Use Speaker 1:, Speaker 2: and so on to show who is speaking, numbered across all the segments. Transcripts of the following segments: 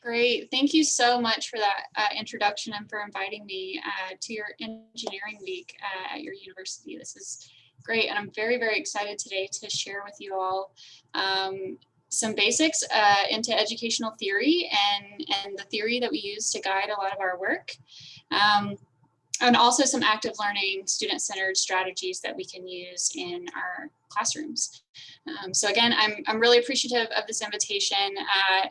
Speaker 1: Great. Thank you so much for that introduction and for inviting me to your engineering week at your university. This is great. And I'm very, very excited today to share with you all some basics into educational theory and the theory that we use to guide a lot of our work. And also some active learning, student-centered strategies that we can use in our classrooms. So again, I'm really appreciative of this invitation.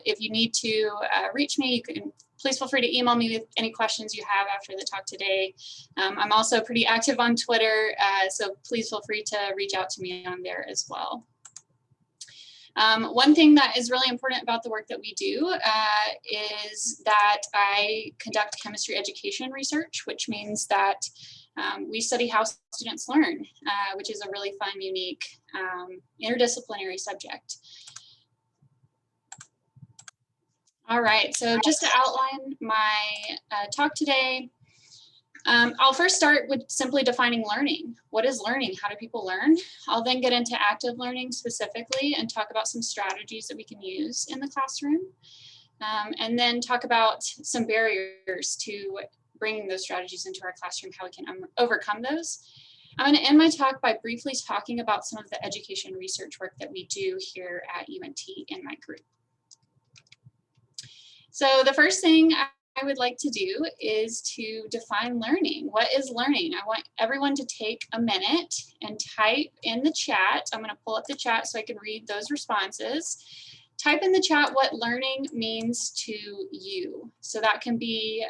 Speaker 1: If you need to reach me, you can please feel free to email me with any questions you have after the talk today. I'm also pretty active on Twitter, so please feel free to reach out to me on there as well. One thing that is really important about the work that we do is that I conduct chemistry education research, which means that we study how students learn, which is a really fun, unique, interdisciplinary subject. All right, so just to outline my talk today, I'll first start with simply defining learning. What is learning? How do people learn? I'll then get into active learning specifically and talk about some strategies that we can use in the classroom. And then talk about some barriers to bringing those strategies into our classroom, how we can overcome those. I'm going to end my talk by briefly talking about some of the education research work that we do here at UNT in my group. So the first thing I would like to do is to define learning. What is learning? I want everyone to take a minute and type in the chat. I'm going to pull up the chat so I can read those responses. Type in the chat what learning means to you. So that can be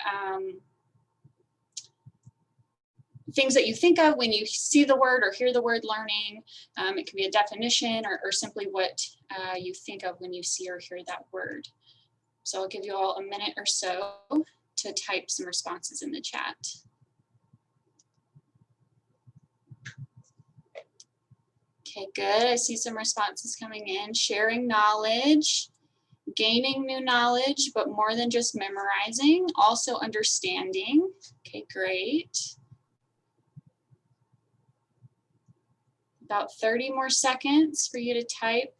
Speaker 1: things that you think of when you see the word or hear the word learning. It can be a definition or simply what you think of when you see or hear that word. So I'll give you all a minute or so to type some responses in the chat. Okay, good. I see some responses coming in. Sharing knowledge, gaining new knowledge, but more than just memorizing, also understanding. Okay, great. About 30 more seconds for you to type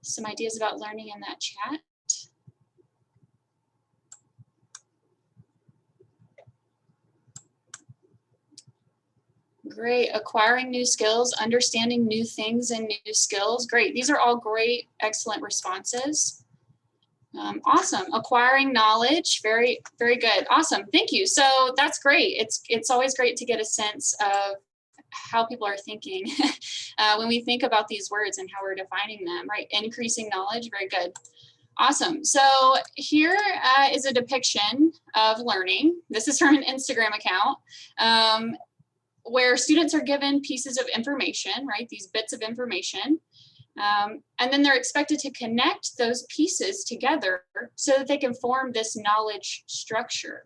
Speaker 1: some ideas about learning in that chat. Great, acquiring new skills, understanding new things and new skills. Great, these are all great, excellent responses. Awesome, acquiring knowledge, very, very good. Awesome, thank you. So that's great. It's always great to get a sense of how people are thinking when we think about these words and how we're defining them, right? Increasing knowledge, very good. Awesome, so here is a depiction of learning. This is from an Instagram account. Where students are given pieces of information, right? These bits of information. And then they're expected to connect those pieces together so that they can form this knowledge structure.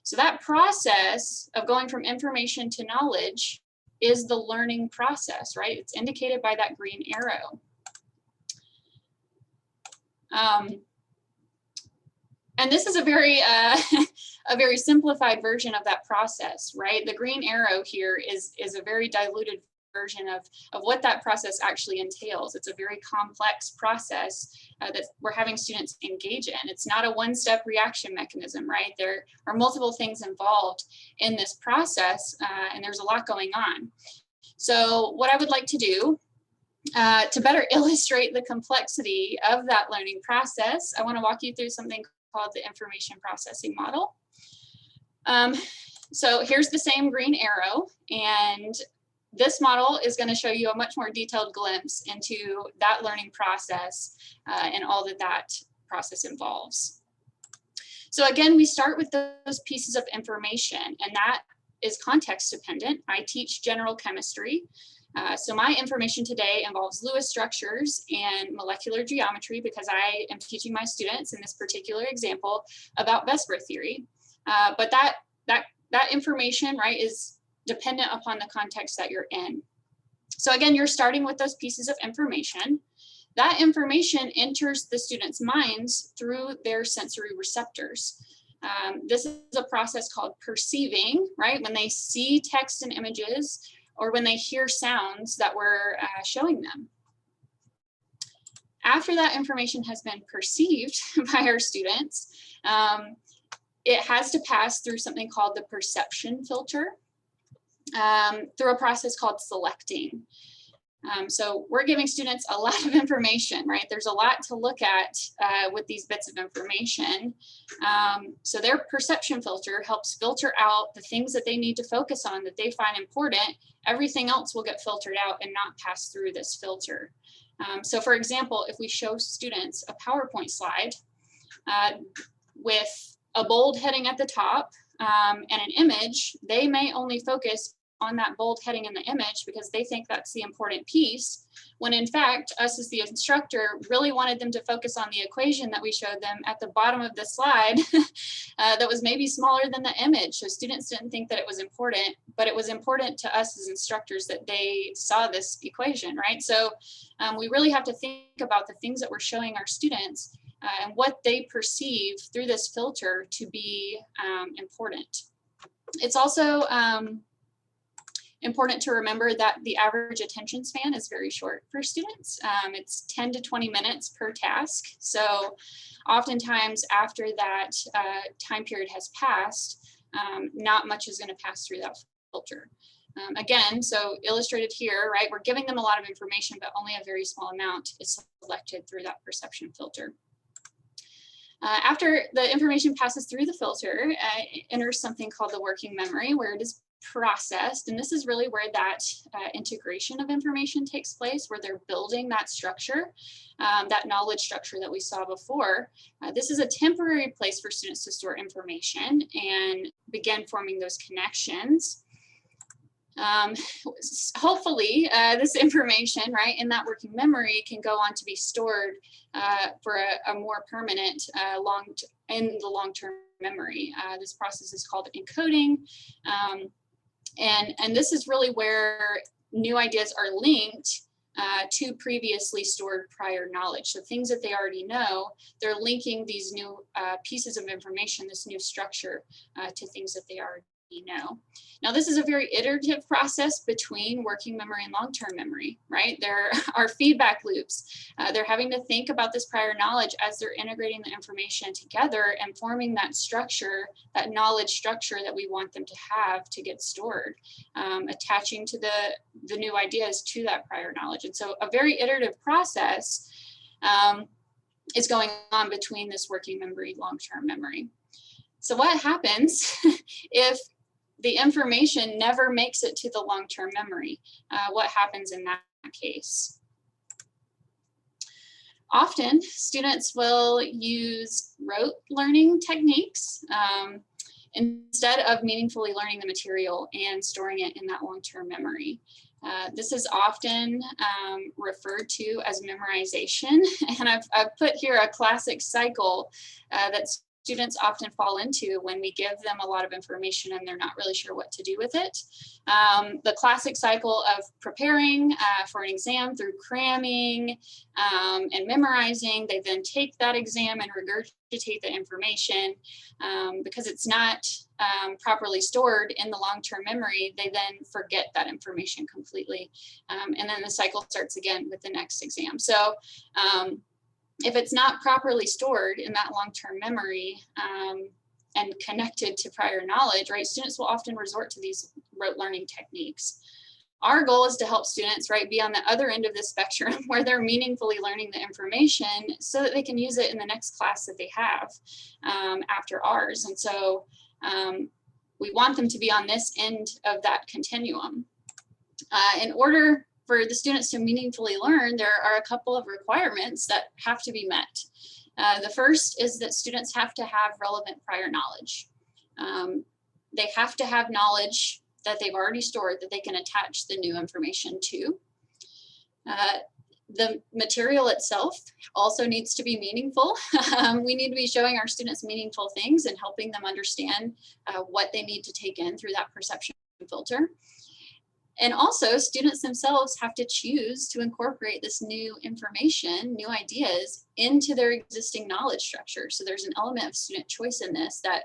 Speaker 1: So that process of going from information to knowledge is the learning process, right? It's indicated by that green arrow. And this is a very simplified version of that process, right? The green arrow here is a very diluted version of what that process actually entails. It's a very complex process that we're having students engage in. It's not a one-step reaction mechanism, right? There are multiple things involved in this process, and there's a lot going on. So what I would like to do to better illustrate the complexity of that learning process, I want to walk you through something called the information processing model. So here's the same green arrow, and this model is going to show you a much more detailed glimpse into that learning process and all that that process involves. So again, we start with those pieces of information, and that is context dependent. I teach general chemistry. So my information today involves Lewis structures and molecular geometry because I am teaching my students in this particular example about VSEPR theory. But that information, right, is dependent upon the context that you're in. So again, you're starting with those pieces of information. That information enters the students' minds through their sensory receptors. This is a process called perceiving, right? When they see text and images, or when they hear sounds that we're showing them. After that information has been perceived by our students, it has to pass through something called the perception filter, through a process called selecting. So we're giving students a lot of information, right? There's a lot to look at with these bits of information. So their perception filter helps filter out the things that they need to focus on that they find important. Everything else will get filtered out and not pass through this filter. So for example, if we show students a PowerPoint slide with a bold heading at the top and an image, they may only focus on that bold heading in the image because they think that's the important piece, when in fact, us as the instructor really wanted them to focus on the equation that we showed them at the bottom of the slide that was maybe smaller than the image. So students didn't think that it was important, but it was important to us as instructors that they saw this equation, right? So we really have to think about the things that we're showing our students and what they perceive through this filter to be important. It's also important to remember that the average attention span is very short for students. It's 10 to 20 minutes per task. So oftentimes after that time period has passed, not much is going to pass through that filter. Again, so illustrated here, right, we're giving them a lot of information, but only a very small amount is selected through that perception filter. After the information passes through the filter, it enters something called the working memory, where it is processed, and this is really where that integration of information takes place, where they're building that structure, that knowledge structure that we saw before. This is a temporary place for students to store information and begin forming those connections. Hopefully this information, right, in that working memory can go on to be stored for a more permanent in the long-term memory. This process is called encoding. And this is really where new ideas are linked to previously stored prior knowledge. So things that they already know, they're linking these new pieces of information, this new structure to things that they already know. Now, this is a very iterative process between working memory and long-term memory, right? There are feedback loops. They're having to think about this prior knowledge as they're integrating the information together and forming that structure, that knowledge structure that we want them to have to get stored, attaching to the new ideas to that prior knowledge. And so a very iterative process is going on between this working memory, long-term memory. So what happens if the information never makes it to the long-term memory? What happens in that case? Often, students will use rote learning techniques instead of meaningfully learning the material and storing it in that long-term memory. This is often referred to as memorization, and I've put here a classic cycle that's students often fall into when we give them a lot of information and they're not really sure what to do with it. The classic cycle of preparing for an exam through cramming and memorizing. They then take that exam and regurgitate the information. Because it's not properly stored in the long-term memory, they then forget that information completely. And then the cycle starts again with the next exam. So if it's not properly stored in that long-term memory and connected to prior knowledge, right, students will often resort to these rote learning techniques. Our goal is to help students, right, be on the other end of the spectrum where they're meaningfully learning the information so that they can use it in the next class that they have after ours. And so we want them to be on this end of that continuum. In order for the students to meaningfully learn, there are a couple of requirements that have to be met. The first is that students have to have relevant prior knowledge. They have to have knowledge that they've already stored that they can attach the new information to. The material itself also needs to be meaningful. We need to be showing our students meaningful things and helping them understand what they need to take in through that perception filter. And also, students themselves have to choose to incorporate this new information, new ideas, into their existing knowledge structure. So there's an element of student choice in this that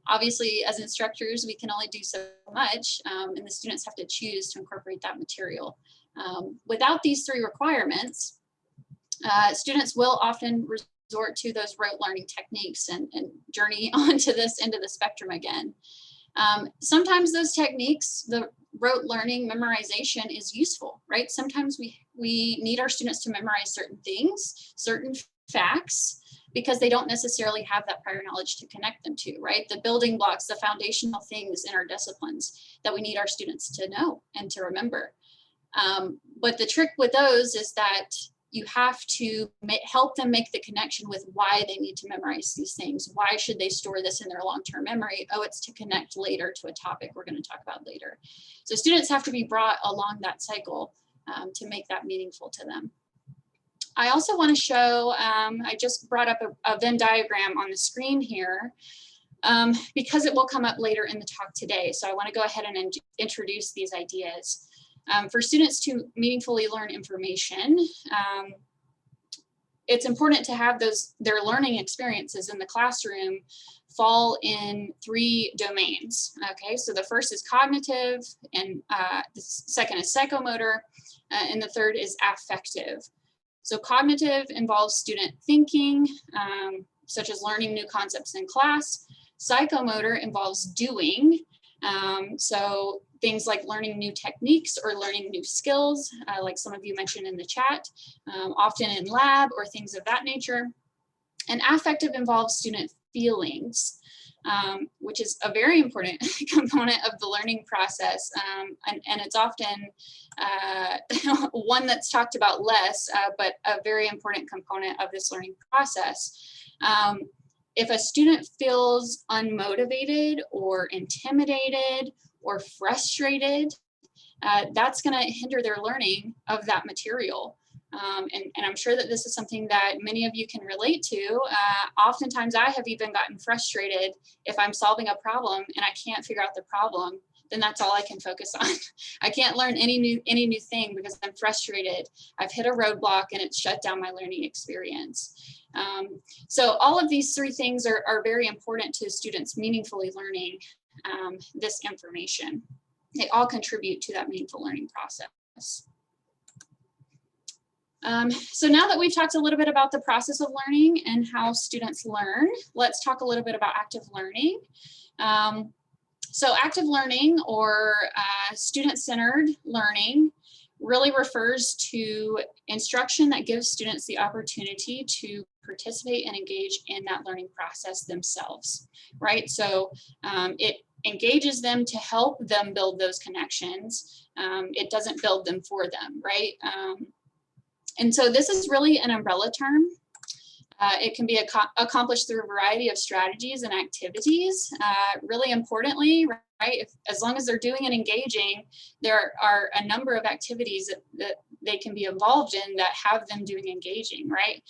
Speaker 1: obviously as instructors, we can only do so much, and the students have to choose to incorporate that material. Without these three requirements, Students will often resort to those rote learning techniques and journey onto this end of the spectrum again. Sometimes those techniques, the rote learning memorization is useful, right? Sometimes we need our students to memorize certain things, certain facts, because they don't necessarily have that prior knowledge to connect them to, right? The building blocks, the foundational things in our disciplines that we need our students to know and to remember. But the trick with those is that you have to help them make the connection with why they need to memorize these things. Why should they store this in their long-term memory? Oh, it's to connect later to a topic we're going to talk about later. So students have to be brought along that cycle to make that meaningful to them. I also want to show, I just brought up a Venn diagram on the screen here because it will come up later in the talk today. So I want to go ahead and introduce these ideas. For students to meaningfully learn information, it's important to have their learning experiences in the classroom fall in 3 domains. Okay, so the first is cognitive, and the second is psychomotor, and the third is affective. So cognitive involves student thinking, such as learning new concepts in class. Psychomotor involves doing, so things like learning new techniques or learning new skills, like some of you mentioned in the chat, often in lab or things of that nature. And affective involves student feelings, which is a very important component of the learning process. And it's often one that's talked about less, but a very important component of this learning process. If a student feels unmotivated or intimidated or frustrated, that's going to hinder their learning of that material. And I'm sure that this is something that many of you can relate to. Oftentimes I have even gotten frustrated if I'm solving a problem and I can't figure out the problem, then that's all I can focus on. I can't learn any new thing because I'm frustrated. I've hit a roadblock and it's shut down my learning experience. So all of these 3 things are very important to students meaningfully learning this information. They all contribute to that meaningful learning process. So now that we've talked a little bit about the process of learning and how students learn, let's talk a little bit about active learning. So active learning, or student-centered learning, really refers to instruction that gives students the opportunity to participate and engage in that learning process themselves, right? So it engages them to help them build those connections. It doesn't build them for them, right? And so this is really an umbrella term. It can be accomplished through a variety of strategies and activities. Really importantly, right, as long as they're doing and engaging, there are a number of activities that they can be involved in that have them doing engaging, right?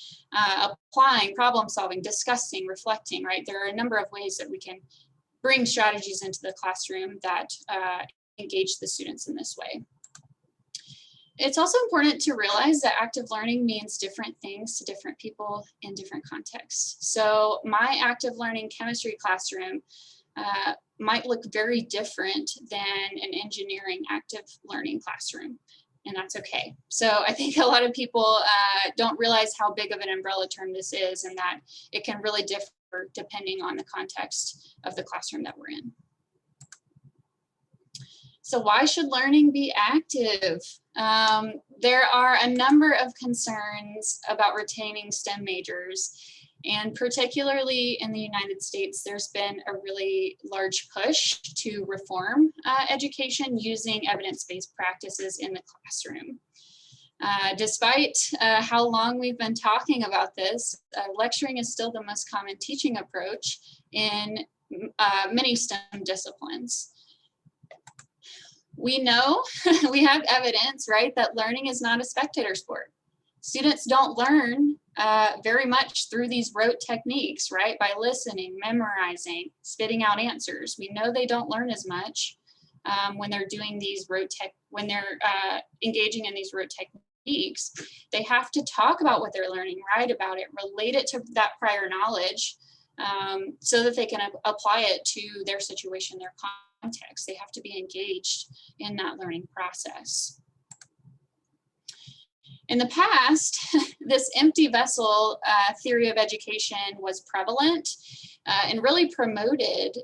Speaker 1: Applying, problem solving, discussing, reflecting, right? There are a number of ways that we can bring strategies into the classroom that engage the students in this way. It's also important to realize that active learning means different things to different people in different contexts. So my active learning chemistry classroom might look very different than an engineering active learning classroom, and that's okay. So I think a lot of people don't realize how big of an umbrella term this is, and that it can really differ depending on the context of the classroom that we're in. So why should learning be active? There are a number of concerns about retaining STEM majors, and particularly in the United States, there's been a really large push to reform education using evidence-based practices in the classroom. Despite how long we've been talking about this, lecturing is still the most common teaching approach in many STEM disciplines. We know, we have evidence, right, that learning is not a spectator sport. Students don't learn very much through these rote techniques, right, by listening, memorizing, spitting out answers. We know they don't learn as much when they're doing these when they're engaging in these rote techniques. They have to talk about what they're learning, write about it, relate it to that prior knowledge so that they can apply it to their situation, their context. They have to be engaged in that learning process. In the past, this empty vessel theory of education was prevalent and really promoted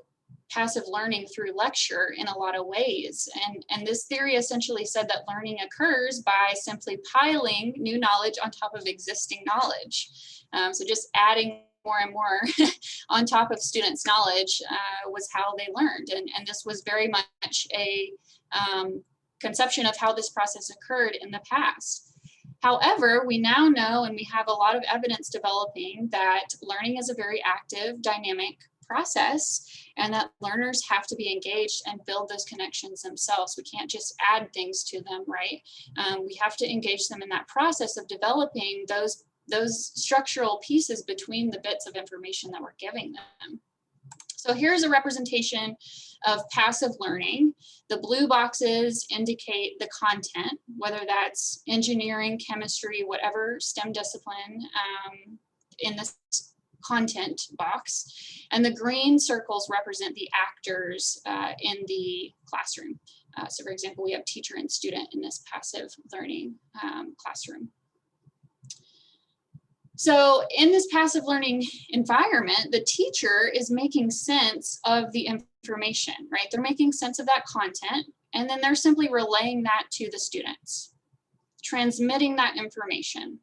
Speaker 1: passive learning through lecture in a lot of ways. And this theory essentially said that learning occurs by simply piling new knowledge on top of existing knowledge. So just adding more and more on top of students' knowledge was how they learned. And this was very much a conception of how this process occurred in the past. However, we now know, and we have a lot of evidence developing, that learning is a very active, dynamic process, and that learners have to be engaged and build those connections themselves. We can't just add things to them, right? We have to engage them in that process of developing those structural pieces between the bits of information that we're giving them. So here's a representation of passive learning. The blue boxes indicate the content, whether that's engineering, chemistry, whatever STEM discipline in this content box. And the green circles represent the actors in the classroom. So for example, we have teacher and student in this passive learning classroom. So in this passive learning environment, the teacher is making sense of the information, right? They're making sense of that content, and then they're simply relaying that to the students, transmitting that information.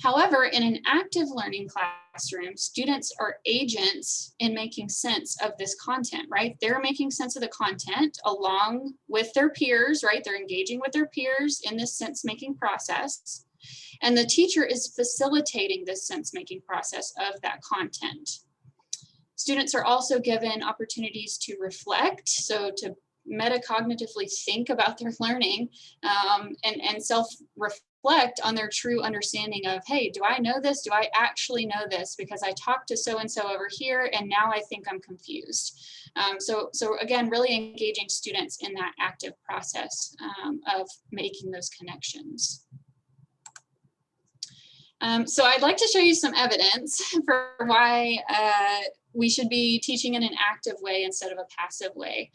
Speaker 1: However, in an active learning classroom, students are agents in making sense of this content, right? They're making sense of the content along with their peers, right? They're engaging with their peers in this sense-making process. And the teacher is facilitating this sense-making process of that content. Students are also given opportunities to reflect, so to metacognitively think about their learning and self-reflect on their true understanding of, hey, do I know this? Do I actually know this? Because I talked to so-and-so over here, and now I think I'm confused. So again, really engaging students in that active process of making those connections. So I'd like to show you some evidence for why we should be teaching in an active way instead of a passive way.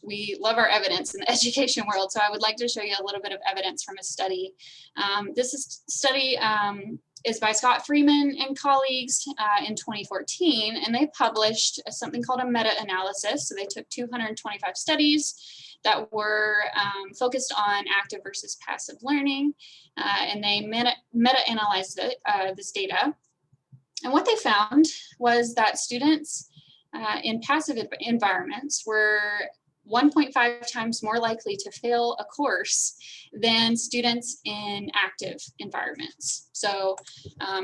Speaker 1: We love our evidence in the education world, so I would like to show you a little bit of evidence from a study. This study is by Scott Freeman and colleagues in 2014, and they published something called a meta-analysis. So they took 225 studies that were focused on active versus passive learning, and they meta-analyzed this data. And what they found was that students in passive environments were 1.5 times more likely to fail a course than students in active environments. So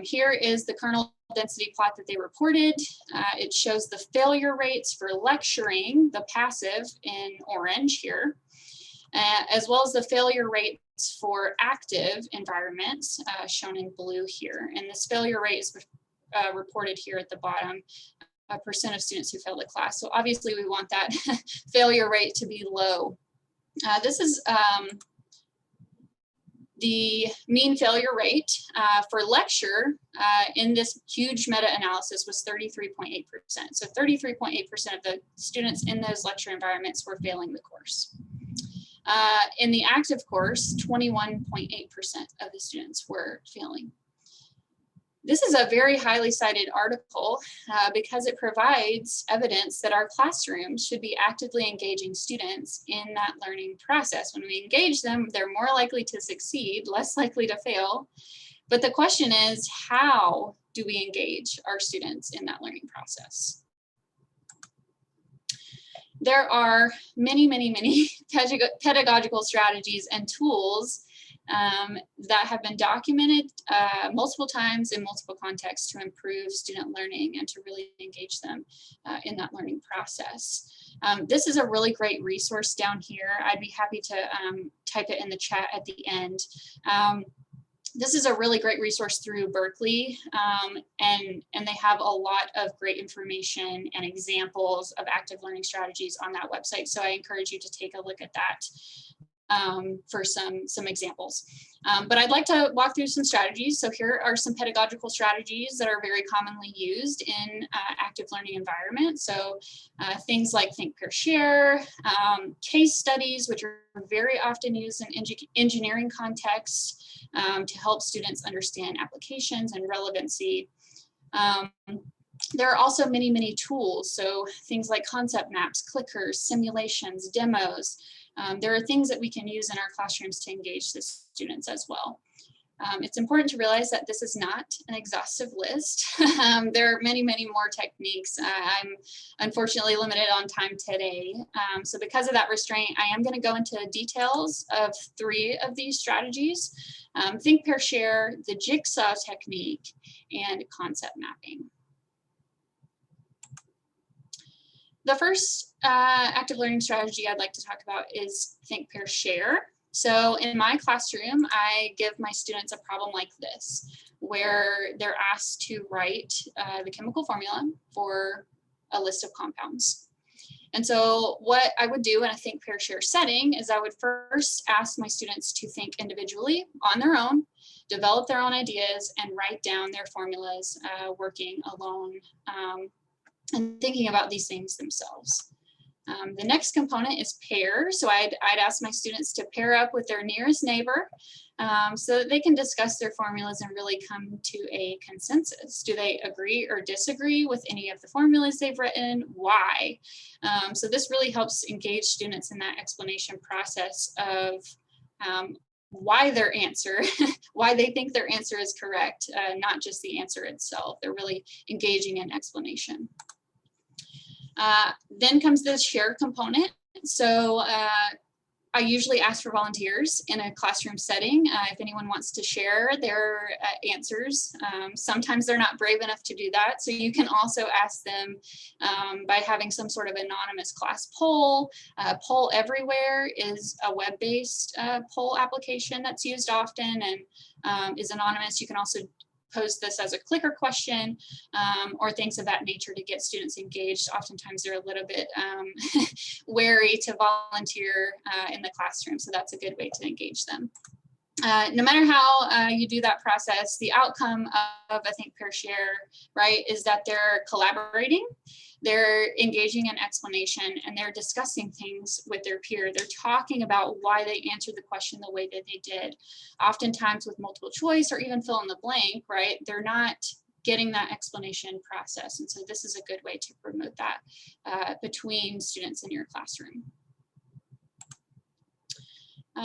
Speaker 1: here is the kernel density plot that they reported. It shows the failure rates for lecturing, the passive in orange here, as well as the failure rates for active environments shown in blue here. And this failure rate is reported here at the bottom. A percent of students who failed the class. So obviously we want that failure rate to be low. This is the mean failure rate for lecture in this huge meta-analysis was 33.8%. So 33.8% of the students in those lecture environments were failing the course. In the active course, 21.8% of the students were failing. This is a very highly cited article because it provides evidence that our classrooms should be actively engaging students in that learning process. When we engage them, they're more likely to succeed, less likely to fail. But the question is, how do we engage our students in that learning process? There are many, many, many pedagogical strategies and tools that have been documented multiple times in multiple contexts to improve student learning and to really engage them in that learning process. This is a really great resource down here. I'd be happy to type it in the chat at the end. This is a really great resource through Berkeley, and they have a lot of great information and examples of active learning strategies on that website. So I encourage you to take a look at that. for some examples. But I'd like to walk through some strategies. So here are some pedagogical strategies that are very commonly used in active learning environments. So things like think, pair, share, case studies, which are very often used in engineering contexts to help students understand applications and relevancy. There are also many, many tools. So things like concept maps, clickers, simulations, demos. There are things that we can use in our classrooms to engage the students as well. It's important to realize that this is not an exhaustive list. There are many, many more techniques. I'm unfortunately limited on time today. So because of that restraint, I am going to go into details of 3 of these strategies: think, pair, share, the jigsaw technique, and concept mapping. The first active learning strategy I'd like to talk about is think, pair, share. So in my classroom, I give my students a problem like this, where they're asked to write the chemical formula for a list of compounds. And so what I would do in a think, pair, share setting is I would first ask my students to think individually on their own, develop their own ideas, and write down their formulas working alone and thinking about these things themselves. The next component is pair. So I'd ask my students to pair up with their nearest neighbor so that they can discuss their formulas and really come to a consensus. Do they agree or disagree with any of the formulas they've written? Why? So this really helps engage students in that explanation process of why their answer, why they think their answer is correct, not just the answer itself. They're really engaging in explanation. Then comes the share component. So I usually ask for volunteers in a classroom setting if anyone wants to share their answers. Sometimes they're not brave enough to do that. So you can also ask them by having some sort of anonymous class poll. Poll Everywhere is a web-based poll application that's used often and is anonymous. You can also pose this as a clicker question or things of that nature to get students engaged. Oftentimes they're a little bit wary to volunteer in the classroom, so that's a good way to engage them. No matter how you do that process, the outcome of I think, pair, share, right, is that they're collaborating, they're engaging in explanation, and they're discussing things with their peer. They're talking about why they answered the question the way that they did. Oftentimes with multiple choice or even fill in the blank, right, they're not getting that explanation process. And so this is a good way to promote that between students in your classroom.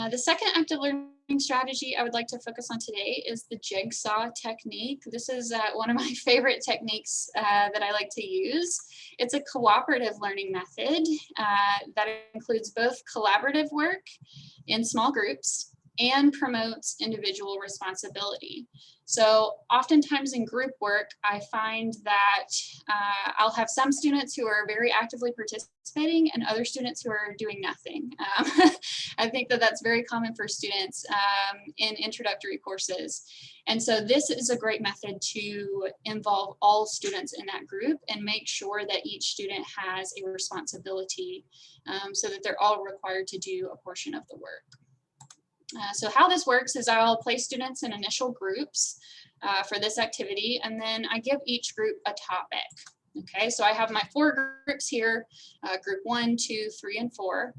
Speaker 1: The second active learning strategy I would like to focus on today is the jigsaw technique. This is one of my favorite techniques that I like to use. It's a cooperative learning method that includes both collaborative work in small groups and promotes individual responsibility. So oftentimes in group work, I find that I'll have some students who are very actively participating and other students who are doing nothing. I think that that's very common for students in introductory courses. And so this is a great method to involve all students in that group and make sure that each student has a responsibility so that they're all required to do a portion of the work. So how this works is I'll place students in initial groups for this activity, and then I give each group a topic. Okay, so I have my 4 groups here, group 1, 2, 3, and 4,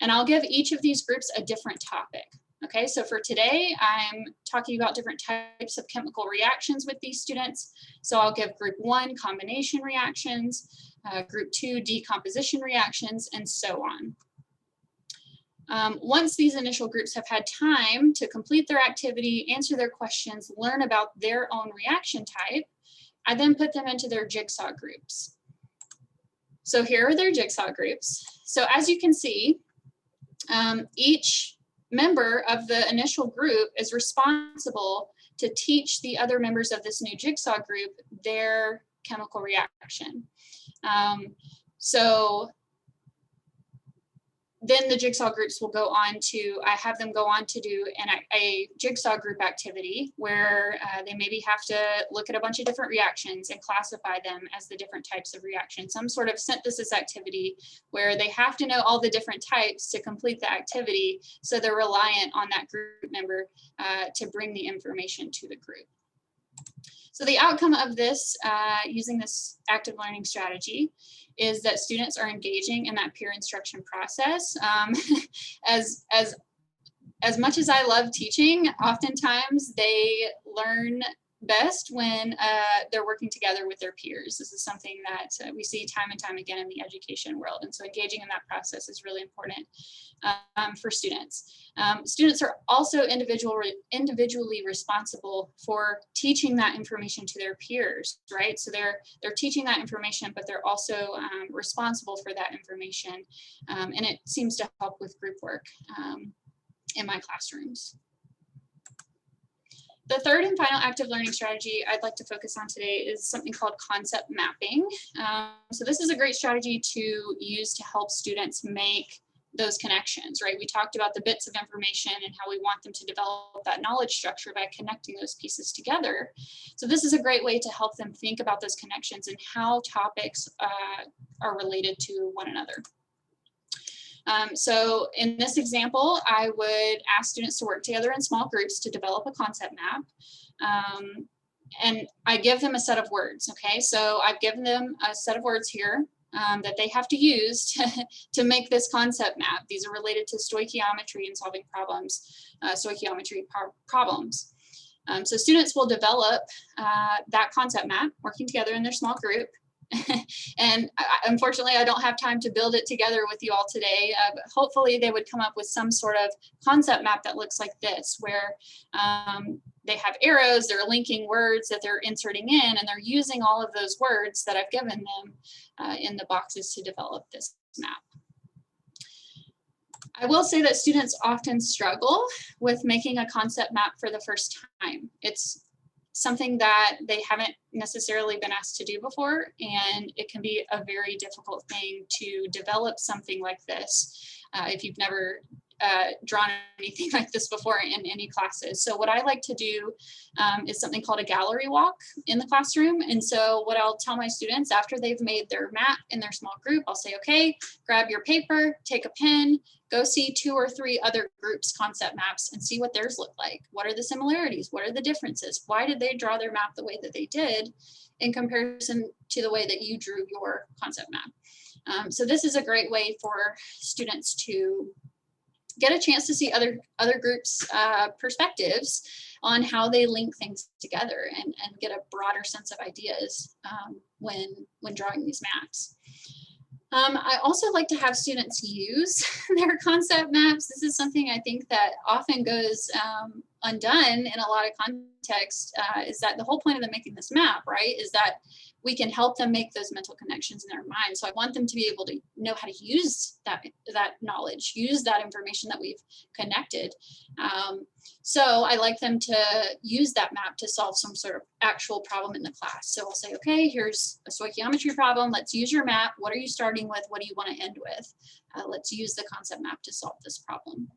Speaker 1: and I'll give each of these groups a different topic. Okay, so for today, I'm talking about different types of chemical reactions with these students. So I'll give group 1 combination reactions, group 2 decomposition reactions, and so on. Once these initial groups have had time to complete their activity, answer their questions, learn about their own reaction type, I then put them into their jigsaw groups. So here are their jigsaw groups. So as you can see, each member of the initial group is responsible to teach the other members of this new jigsaw group their chemical reaction. So then the jigsaw groups will go on to, I have them go on to do a jigsaw group activity where they maybe have to look at a bunch of different reactions and classify them as the different types of reactions. Some sort of synthesis activity where they have to know all the different types to complete the activity. So they're reliant on that group member to bring the information to the group. So the outcome of this, using this active learning strategy, is that students are engaging in that peer instruction process. As much as I love teaching, oftentimes they learn best when they're working together with their peers. This is something that we see time and time again in the education world. And so engaging in that process is really important for students. Students are also individually responsible for teaching that information to their peers, right? So they're teaching that information, but they're also responsible for that information. And it seems to help with group work in my classrooms. The third and final active learning strategy I'd like to focus on today is something called concept mapping. So this is a great strategy to use to help students make those connections, right? We talked about the bits of information and how we want them to develop that knowledge structure by connecting those pieces together. So this is a great way to help them think about those connections and how topics are related to one another. So in this example, I would ask students to work together in small groups to develop a concept map. And I give them a set of words, okay? So I've given them a set of words here that they have to use to make this concept map. These are related to stoichiometry and solving problems, problems. So students will develop that concept map working together in their small group. And unfortunately, I don't have time to build it together with you all today. But hopefully they would come up with some sort of concept map that looks like this, where they have arrows, they're linking words that they're inserting in, and they're using all of those words that I've given them in the boxes to develop this map. I will say that students often struggle with making a concept map for the first time. It's something that they haven't necessarily been asked to do before, and it can be a very difficult thing to develop something like this if you've never drawn anything like this before in any classes. So what I like to do is something called a gallery walk in the classroom. And so what I'll tell my students after they've made their map in their small group, I'll say, okay, grab your paper, take a pen, go see 2 or 3 other groups' concept maps and see what theirs look like. What are the similarities? What are the differences? Why did they draw their map the way that they did in comparison to the way that you drew your concept map? So this is a great way for students to get a chance to see other groups' perspectives on how they link things together and get a broader sense of ideas when drawing these maps. I also like to have students use their concept maps. This is something I think that often goes undone in a lot of contexts, is that the whole point of them making this map, right, is that we can help them make those mental connections in their mind. So I want them to be able to know how to use that knowledge, use that information that we've connected. So I like them to use that map to solve some sort of actual problem in the class. So I'll say, okay, here's a stoichiometry problem. Let's use your map. What are you starting with? What do you want to end with? Let's use the concept map to solve this problem.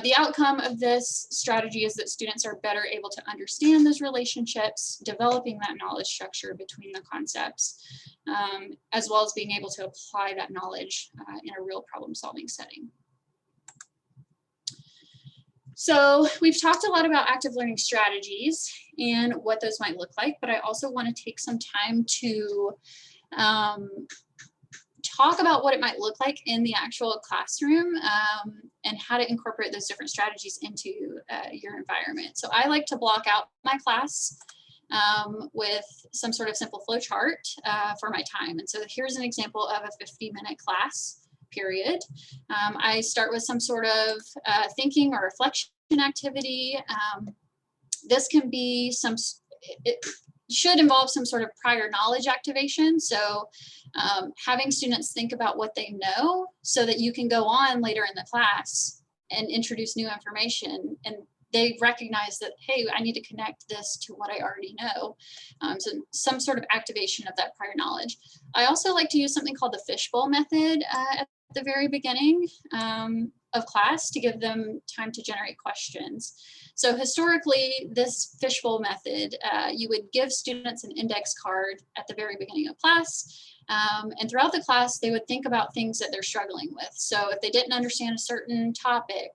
Speaker 1: The outcome of this strategy is that students are better able to understand those relationships, developing that knowledge structure between the concepts, as well as being able to apply that knowledge in a real problem-solving setting. So we've talked a lot about active learning strategies and what those might look like, but I also want to take some time to talk about what it might look like in the actual classroom and how to incorporate those different strategies into your environment. So I like to block out my class with some sort of simple flow chart for my time. And so here's an example of a 50-minute class period. I start with some sort of thinking or reflection activity. This can be it should involve some sort of prior knowledge activation. So having students think about what they know so that you can go on later in the class and introduce new information, and they recognize that, hey, I need to connect this to what I already know. So some sort of activation of that prior knowledge. I also like to use something called the fishbowl method at the very beginning of class to give them time to generate questions. So historically, this fishbowl method, you would give students an index card at the very beginning of class. And throughout the class, they would think about things that they're struggling with. So if they didn't understand a certain topic,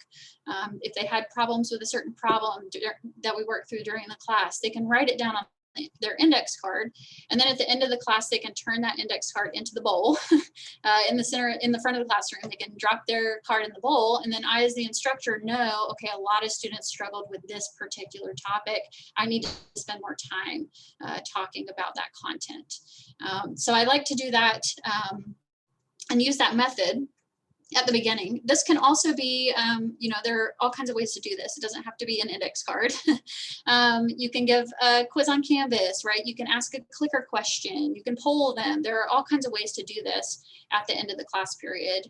Speaker 1: if they had problems with a certain problem that we worked through during the class, they can write it down on their index card, and then at the end of the class they can turn that index card into the bowl in the front of the classroom. They can drop their card in the bowl, and then I as the instructor know, okay, a lot of students struggled with this particular topic. I need to spend more time talking about that content. So I like to do that and use that method at the beginning. This can also be, you know, there are all kinds of ways to do this. It doesn't have to be an index card. You can give a quiz on Canvas, right? You can ask a clicker question. You can poll them. There are all kinds of ways to do this at the end of the class period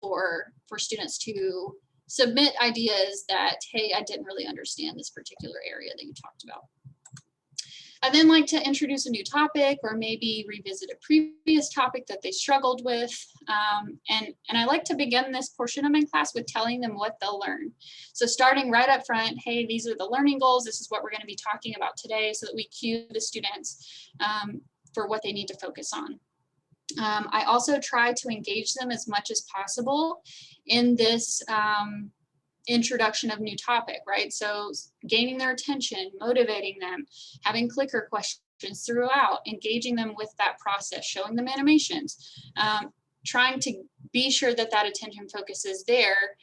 Speaker 1: for students to submit ideas that, hey, I didn't really understand this particular area that you talked about. I then like to introduce a new topic or maybe revisit a previous topic that they struggled with. And I like to begin this portion of my class with telling them what they'll learn. So starting right up front, hey, these are the learning goals. This is what we're going to be talking about today, so that we cue the students for what they need to focus on. I also try to engage them as much as possible in this introduction of new topic, right? So gaining their attention, motivating them, having clicker questions throughout, engaging them with that process, showing them animations, trying to be sure that that attention focus is there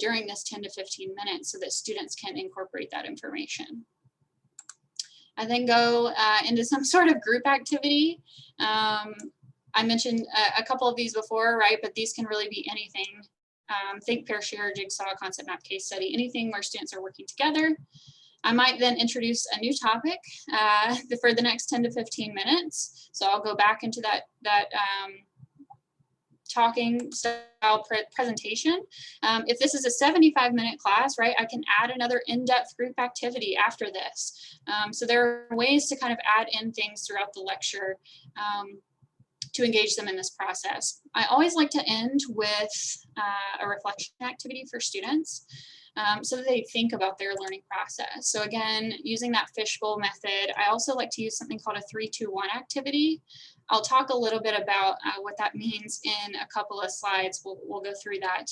Speaker 1: during this 10 to 15 minutes so that students can incorporate that information. I then go into some sort of group activity. I mentioned a couple of these before, right? But these can really be anything. Think, pair, share, jigsaw, concept map, case study, anything where students are working together. I might then introduce a new topic for the next 10 to 15 minutes. So I'll go back into that talking style presentation. If this is a 75-minute class, right, I can add another in-depth group activity after this. So there are ways to kind of add in things throughout the lecture to engage them in this process. I always like to end with a reflection activity for students so that they think about their learning process. So again, using that fishbowl method, I also like to use something called a 3-2-1 activity. I'll talk a little bit about what that means in a couple of slides. We'll go through that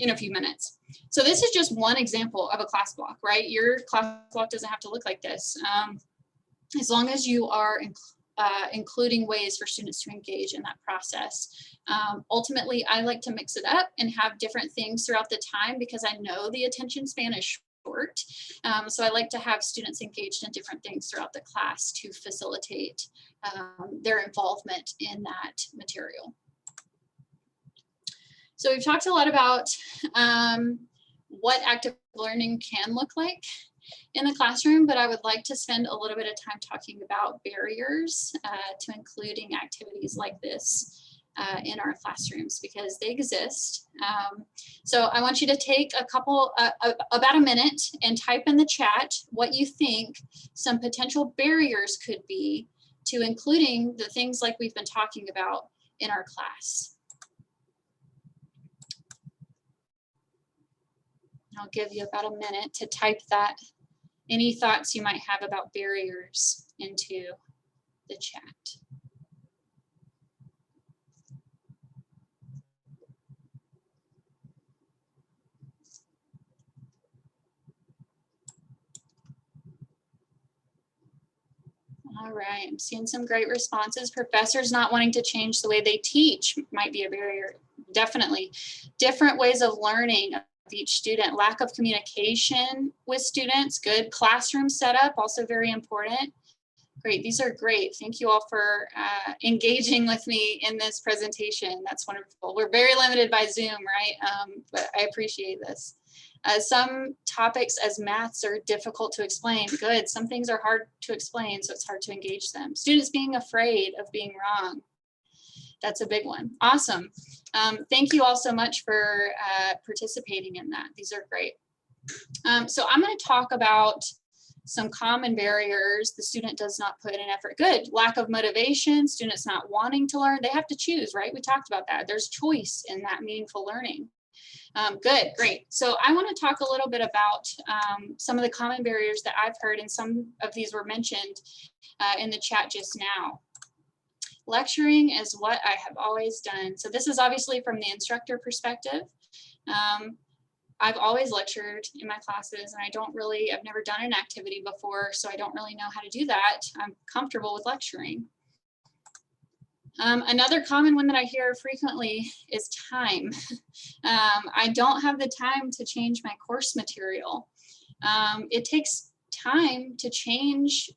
Speaker 1: in a few minutes. So this is just one example of a class block, right? Your class block doesn't have to look like this. As long as you are including ways for students to engage in that process. Ultimately, I like to mix it up and have different things throughout the time because I know the attention span is short. So I like to have students engaged in different things throughout the class to facilitate their involvement in that material. So we've talked a lot about what active learning can look like in the classroom, but I would like to spend a little bit of time talking about barriers to including activities like this in our classrooms because they exist. So I want you to take about a minute and type in the chat what you think some potential barriers could be to including the things like we've been talking about in our class. I'll give you about a minute to type that, any thoughts you might have about barriers into the chat. All right, I'm seeing some great responses. Professors not wanting to change the way they teach might be a barrier, definitely. Different ways of learning of each student, lack of communication with students, good classroom setup, also very important. Great, these are great. Thank you all for engaging with me in this presentation. That's wonderful. We're very limited by Zoom, right? But I appreciate this. Some topics as maths are difficult to explain. Good, some things are hard to explain, so it's hard to engage them. Students being afraid of being wrong. That's a big one. Awesome. Thank you all so much for participating in that. These are great. So I'm going to talk about Some common barriers: the student does not put in effort. Good. Lack of motivation, students not wanting to learn. They have to choose, right? We talked about that. There's choice in that meaningful learning. Good, great. So I want to talk a little bit about some of the common barriers that I've heard, and some of these were mentioned in the chat just now. Lecturing is what I have always done. So this is obviously from the instructor perspective. I've always lectured in my classes, and I've never done an activity before, so I don't really know how to do that. I'm comfortable with lecturing. Another common one that I hear frequently is time. I don't have the time to change my course material. It takes time to change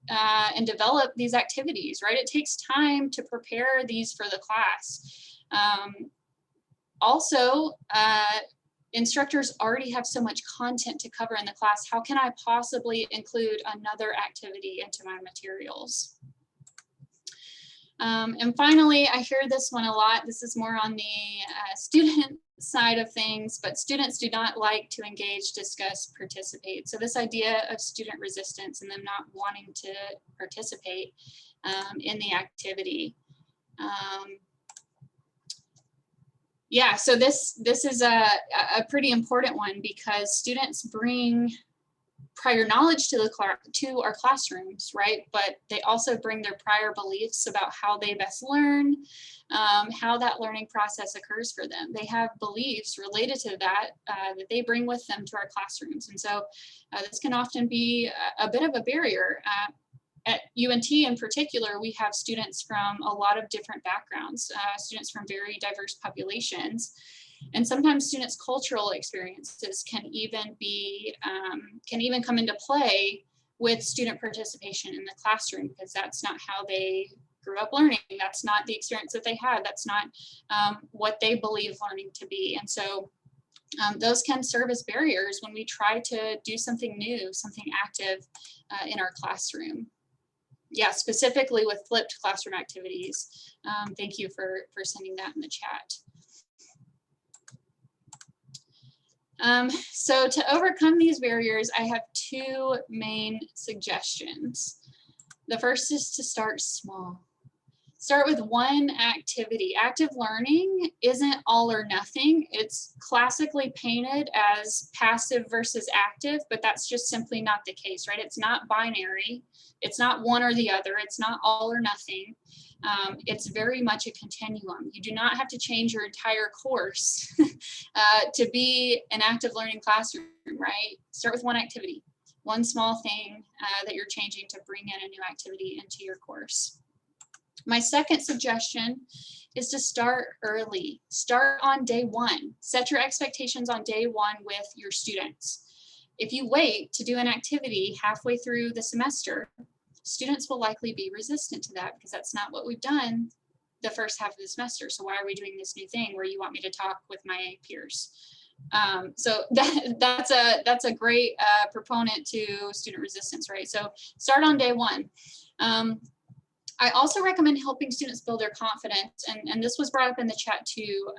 Speaker 1: and develop these activities, right? It takes time to prepare these for the class. Also, instructors already have so much content to cover in the class. How can I possibly include another activity into my materials? And finally, I hear this one a lot. This is more on the student side of things, but students do not like to engage, discuss, participate. So this idea of student resistance and them not wanting to participate in the activity. Yeah, so this is a pretty important one, because students bring prior knowledge to our classrooms, right? But they also bring their prior beliefs about how they best learn, how that learning process occurs for them. They have beliefs related to that that they bring with them to our classrooms. And so this can often be a bit of a barrier. At UNT in particular, we have students from a lot of different backgrounds, students from very diverse populations. And sometimes students' cultural experiences can even come into play with student participation in the classroom, because that's not how they grew up learning. That's not the experience that they had. That's not what they believe learning to be. And so those can serve as barriers when we try to do something new, something active in our classroom. Yeah, specifically with flipped classroom activities. Thank you for sending that in the chat. So to overcome these barriers, I have two main suggestions. The first is to start small. Start with one activity. Active learning isn't all or nothing. It's classically painted as passive versus active, but that's just simply not the case, right? It's not binary. It's not one or the other. It's not all or nothing. It's very much a continuum. You do not have to change your entire course to be an active learning classroom, right? Start with one activity, one small thing that you're changing to bring in a new activity into your course. My second suggestion is to start early. Start on day one. Set your expectations on day one with your students. If you wait to do an activity halfway through the semester, students will likely be resistant to that, because that's not what we've done the first half of the semester. So why are we doing this new thing where you want me to talk with my peers? So that's a great proponent to student resistance, right? So start on day one. I also recommend helping students build their confidence, and this was brought up in the chat too,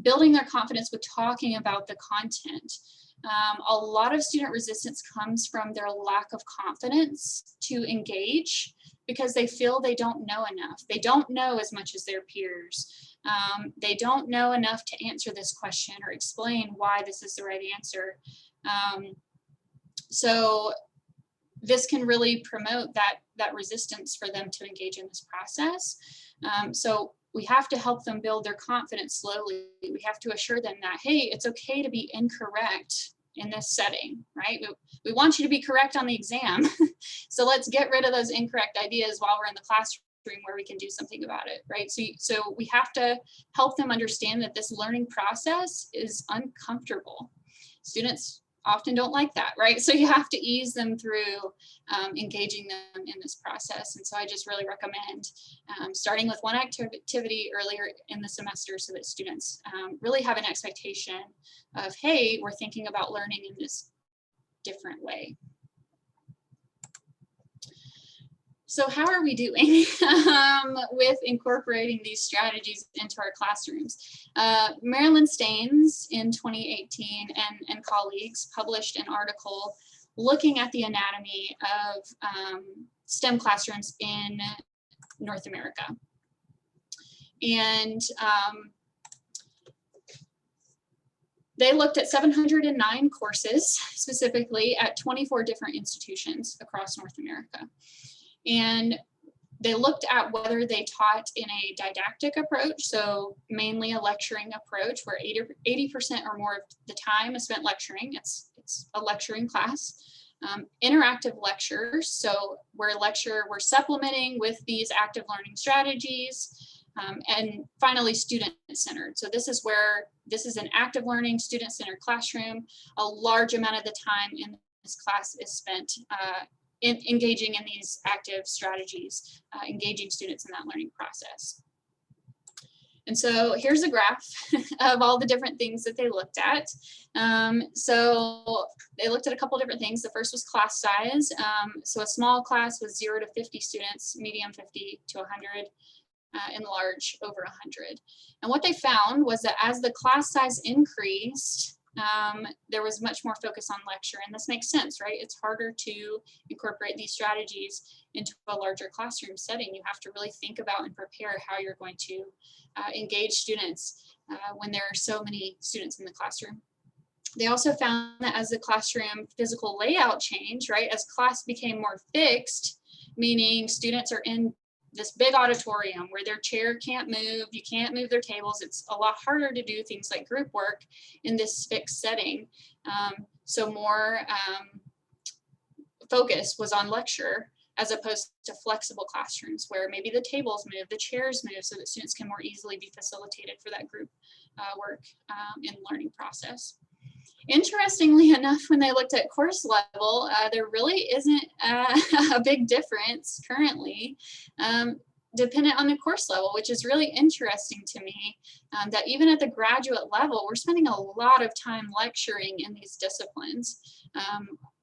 Speaker 1: building their confidence with talking about the content. A lot of student resistance comes from their lack of confidence to engage, because they feel they don't know enough. They don't know as much as their peers. They don't know enough to answer this question or explain why this is the right answer. So this can really promote that resistance for them to engage in this process. So we have to help them build their confidence slowly. We have to assure them that, hey, it's okay to be incorrect in this setting, right? We want you to be correct on the exam. So let's get rid of those incorrect ideas while we're in the classroom where we can do something about it, right? So we have to help them understand that this learning process is uncomfortable. Students often don't like that, right? So you have to ease them through engaging them in this process. And so I just really recommend starting with one activity earlier in the semester, so that students really have an expectation of, hey, we're thinking about learning in this different way. So how are we doing with incorporating these strategies into our classrooms? Marilyn Staines in 2018 and colleagues published an article looking at the anatomy of STEM classrooms in North America. And they looked at 709 courses, specifically at 24 different institutions across North America. And they looked at whether they taught in a didactic approach, so mainly a lecturing approach, where 80% or more of the time is spent lecturing. It's a lecturing class. Interactive lectures, so we're supplementing with these active learning strategies. And finally, student-centered. So this is an active learning, student-centered classroom. A large amount of the time in this class is spent engaging in these active strategies, engaging students in that learning process. And so here's a graph of all the different things that they looked at. So they looked at a couple different things. The first was class size. So a small class was 0 to 50 students, medium 50 to 100. And large over 100. And what they found was that as the class size increased, there was much more focus on lecture. And this makes sense, right? It's harder to incorporate these strategies into a larger classroom setting. You have to really think about and prepare how you're going to engage students when there are so many students in the classroom. They also found that as the classroom physical layout changed, right, as class became more fixed, meaning students are in this big auditorium where their chair can't move, you can't move their tables. It's a lot harder to do things like group work in this fixed setting. So more focus was on lecture as opposed to flexible classrooms where maybe the tables move, the chairs move so that students can more easily be facilitated for that group work in the learning process. Interestingly enough, when they looked at course level, there really isn't a big difference currently, dependent on the course level, which is really interesting to me, that even at the graduate level, we're spending a lot of time lecturing in these disciplines,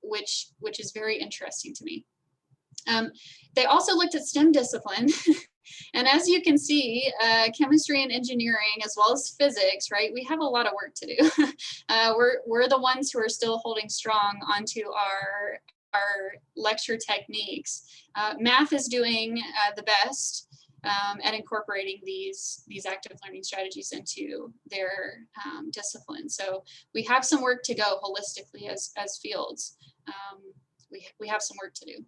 Speaker 1: which is very interesting to me. They also looked at STEM discipline. And as you can see, chemistry and engineering, as well as physics, right? We have a lot of work to do. We're the ones who are still holding strong onto our lecture techniques. Math is doing the best at incorporating these active learning strategies into their discipline. So we have some work to go holistically as fields. We have some work to do.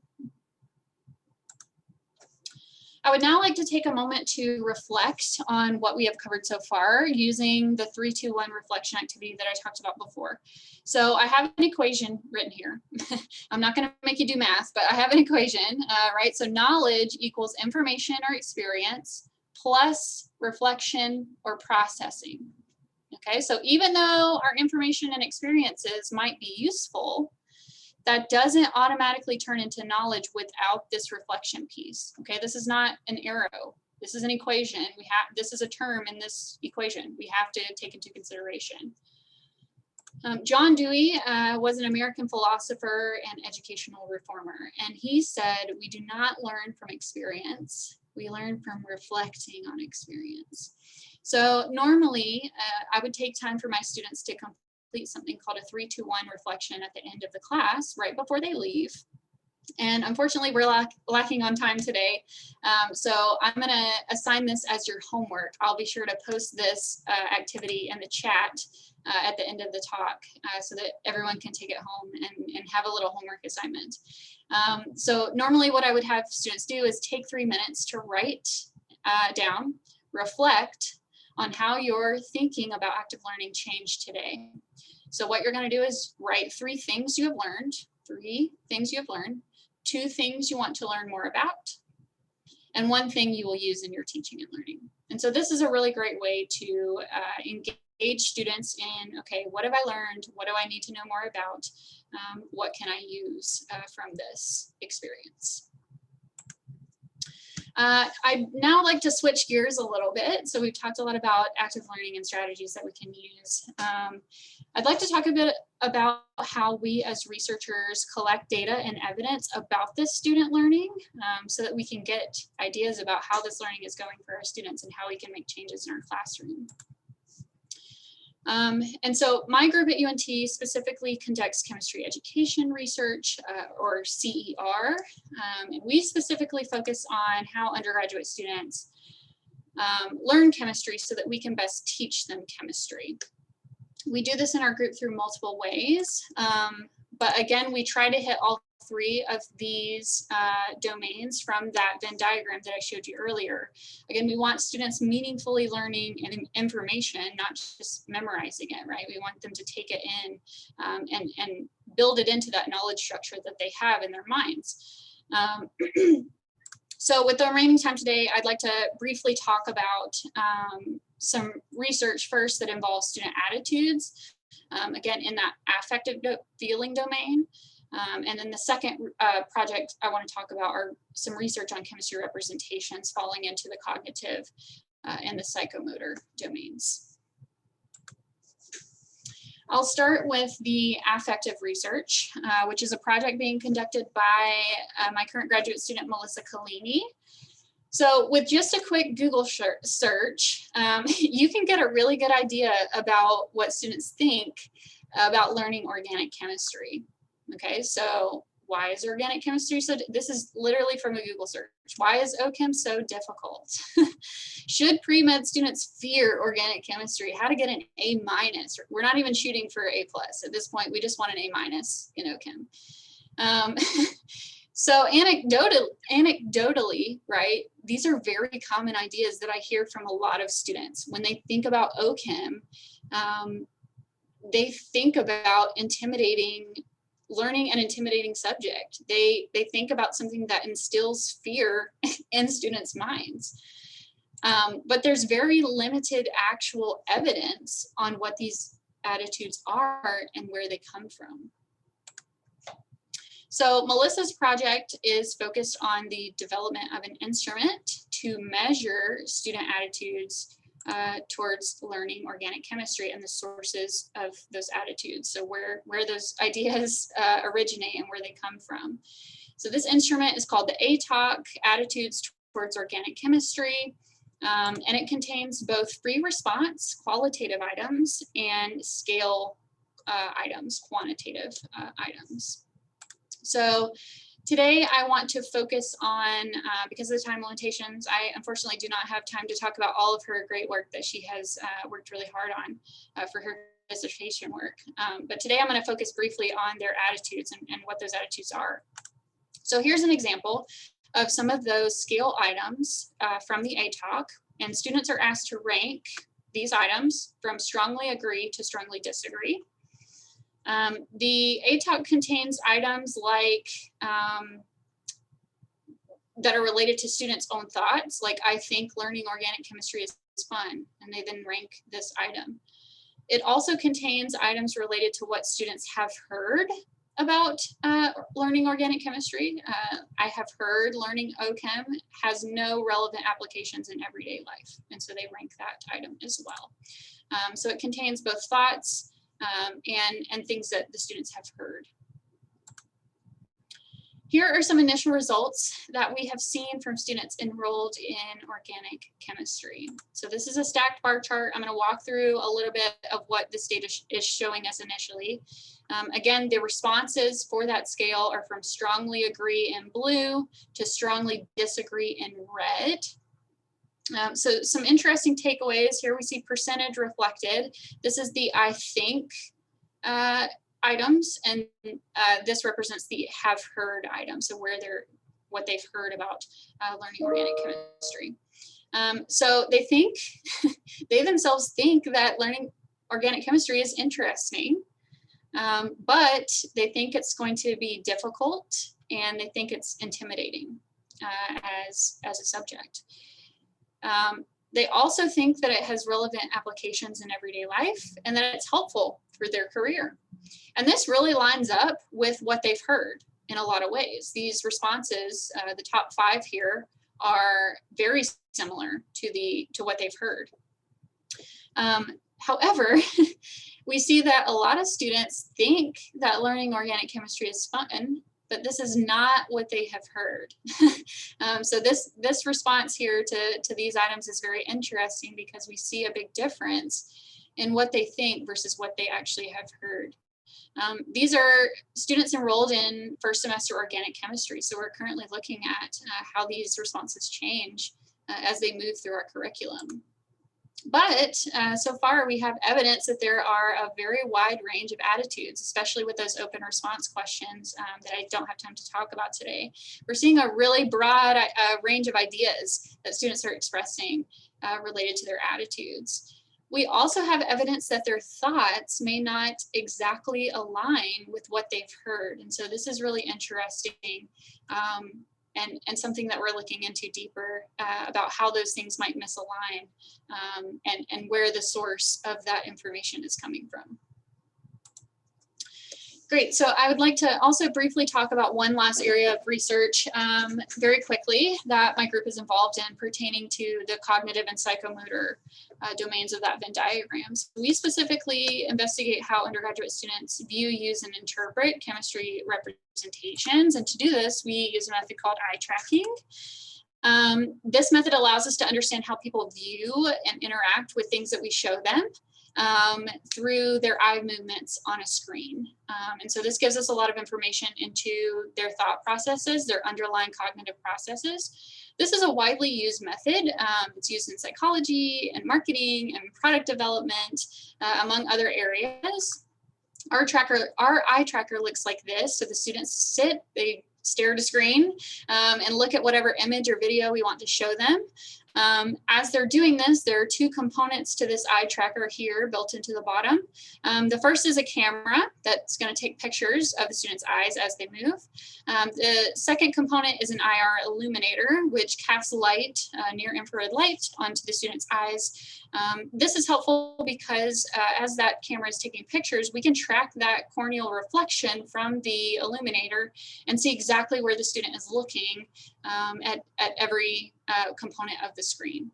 Speaker 1: I would now like to take a moment to reflect on what we have covered so far using the 3-2-1 reflection activity that I talked about before. So I have an equation written here. I'm not going to make you do math, but I have an equation, right? So knowledge equals information or experience plus reflection or processing. Okay, so even though our information and experiences might be useful, that doesn't automatically turn into knowledge without this reflection piece. Okay, this is not an arrow. This is an equation. This is a term in this equation we have to take into consideration. John Dewey was an American philosopher and educational reformer, and he said, "We do not learn from experience. We learn from reflecting on experience." So normally, I would take time for my students to complete something called a 3-2-1 reflection at the end of the class, right before they leave. And unfortunately, we're lacking on time today. So I'm going to assign this as your homework. I'll be sure to post this activity in the chat at the end of the talk so that everyone can take it home and have a little homework assignment. So normally what I would have students do is take 3 minutes to write down, reflect on how your thinking about active learning changed today. So what you're going to do is write 3 things you have learned, 2 things you want to learn more about, and 1 thing you will use in your teaching and learning. And so this is a really great way to engage students in, okay, what have I learned? What do I need to know more about? What can I use from this experience? I'd now like to switch gears a little bit. So we've talked a lot about active learning and strategies that we can use. I'd like to talk a bit about how we as researchers collect data and evidence about this student learning so that we can get ideas about how this learning is going for our students and how we can make changes in our classroom. And so my group at UNT specifically conducts chemistry education research, or CER, and we specifically focus on how undergraduate students learn chemistry so that we can best teach them chemistry. We do this in our group through multiple ways, but again, we try to hit all three of these domains from that Venn diagram that I showed you earlier. Again, we want students meaningfully learning information, not just memorizing it, right? We want them to take it in and build it into that knowledge structure that they have in their minds. So with the remaining time today, I'd like to briefly talk about some research first that involves student attitudes, again, in that affective feeling domain. And then the second project I want to talk about are some research on chemistry representations falling into the cognitive and the psychomotor domains. I'll start with the affective research, which is a project being conducted by my current graduate student, Melissa Collini. So with just a quick Google search, you can get a really good idea about what students think about learning organic chemistry. Okay, so why is organic chemistry so, this is literally from a Google search. Why is OChem so difficult? Should pre-med students fear organic chemistry? How to get an A-? We're not even shooting for A+. At this point, we just want an A- in OChem. So anecdotally, right, these are very common ideas that I hear from a lot of students. When they think about OChem, they think about learning an intimidating subject. They think about something that instills fear in students' minds. But there's very limited actual evidence on what these attitudes are and where they come from. So Melissa's project is focused on the development of an instrument to measure student attitudes towards learning organic chemistry and the sources of those attitudes. So where those ideas originate and where they come from. So this instrument is called the ATOC, Attitudes Towards Organic Chemistry. And it contains both free response, qualitative items, and scale items, quantitative items. So today I want to focus on, because of the time limitations, I unfortunately do not have time to talk about all of her great work that she has worked really hard on for her dissertation work. But today I'm going to focus briefly on their attitudes and what those attitudes are. So here's an example of some of those scale items from the ATOC, and students are asked to rank these items from strongly agree to strongly disagree. The ATOC contains items like that are related to students' own thoughts, like I think learning organic chemistry is fun, and they then rank this item. It also contains items related to what students have heard about learning organic chemistry. I have heard learning OChem has no relevant applications in everyday life, and so they rank that item as well. So it contains both thoughts and things that the students have heard. Here are some initial results that we have seen from students enrolled in organic chemistry. So this is a stacked bar chart. I'm going to walk through a little bit of what this data is showing us initially. Again, the responses for that scale are from strongly agree in blue to strongly disagree in red. So some interesting takeaways here. We see percentage reflected. This is the I think items, and this represents the have heard item. So what they've heard about learning organic chemistry. So they think, they themselves think that learning organic chemistry is interesting, but they think it's going to be difficult, and they think it's intimidating as a subject. They also think that it has relevant applications in everyday life and that it's helpful for their career. And this really lines up with what they've heard in a lot of ways. These responses, the top 5 here, are very similar to what they've heard. However, we see that a lot of students think that learning organic chemistry is fun, but this is not what they have heard. So this response here to these items is very interesting because we see a big difference in what they think versus what they actually have heard. These are students enrolled in first semester organic chemistry. So we're currently looking at how these responses change as they move through our curriculum. But so far we have evidence that there are a very wide range of attitudes, especially with those open response questions that I don't have time to talk about today. We're seeing a really broad range of ideas that students are expressing related to their attitudes. We also have evidence that their thoughts may not exactly align with what they've heard. And so this is really interesting and something that we're looking into deeper about how those things might misalign and where the source of that information is coming from. Great, so I would like to also briefly talk about one last area of research very quickly that my group is involved in pertaining to the cognitive and psychomotor domains of that Venn diagram. So we specifically investigate how undergraduate students view, use, and interpret chemistry representations. And to do this, we use a method called eye tracking. This method allows us to understand how people view and interact with things that we show them through their eye movements on a screen. And so this gives us a lot of information into their thought processes, their underlying cognitive processes. This is a widely used method. It's used in psychology and marketing and product development, among other areas. Our eye tracker looks like this. So the students sit, they stare at a screen and look at whatever image or video we want to show them. As they're doing this, there are two components to this eye tracker here built into the bottom. The first is a camera that's going to take pictures of the student's eyes as they move. The second component is an IR illuminator, which casts light, near infrared light, onto the student's eyes. This is helpful because as that camera is taking pictures, we can track that corneal reflection from the illuminator and see exactly where the student is looking at every component of the screen.